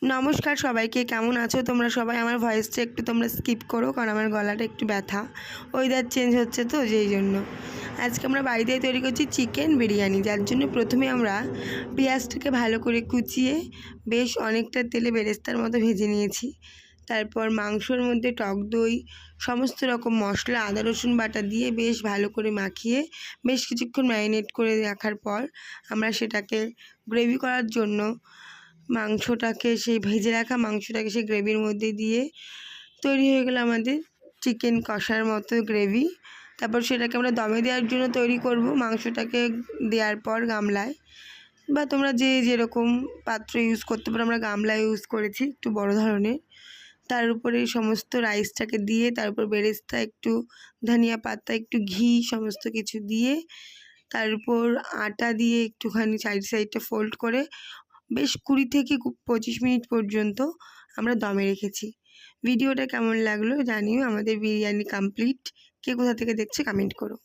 নমস্কার সবাইকে, কেমন আছো তোমরা সবাই? আমার ভয়েসটা একটু তোমরা স্কিপ করো, কারণ আমার গলাটা একটু ব্যথা, ওয়েদার চেঞ্জ হচ্ছে তো যেই জন্য। আজকে আমরা বাড়িতেই তৈরি করছি চিকেন বিরিয়ানি, যার জন্য প্রথমে আমরা পেঁয়াজটাকে ভালো করে কুচিয়ে বেশ অনেকটা তেলে বেরেস্তার মতো ভেজে নিয়েছি। তারপর মাংসর মধ্যে টক দই, সমস্ত রকম মশলা, আদা রসুন বাটা দিয়ে বেশ ভালো করে মাখিয়ে বেশ কিছুক্ষণ ম্যারিনেট করে রাখার পর আমরা সেটাকে গ্রেভি করার জন্য মাংসটাকে, সেই ভেজে রাখা মাংসটাকে সেই গ্রেভির মধ্যে দিয়ে তৈরি হয়ে গেল আমাদের চিকেন কষার মতো গ্রেভি। তারপর সেটাকে আমরা দমে দেওয়ার জন্য তৈরি করব। মাংসটাকে দেওয়ার পর গামলায়, বা তোমরা যে যেরকম পাত্র ইউজ করতে পারো, আমরা গামলা ইউজ করেছি একটু বড় ধরনের। তার উপরে সমস্ত রাইসটাকে দিয়ে, তার উপর বেরেস্তা, একটু ধনিয়া পাতা, একটু ঘি, সমস্ত কিছু দিয়ে, তার উপর আটা দিয়ে একটুখানি সাইডটা ফোল্ড করে বেশ 20 থেকে 25 মিনিট পর্যন্ত আমরা দমে রেখেছি। ভিডিওটা কেমন লাগলো জানিও। আমাদের বিরিয়ানি কমপ্লিট। কে কোথা থেকে দেখছে কমেন্ট করো।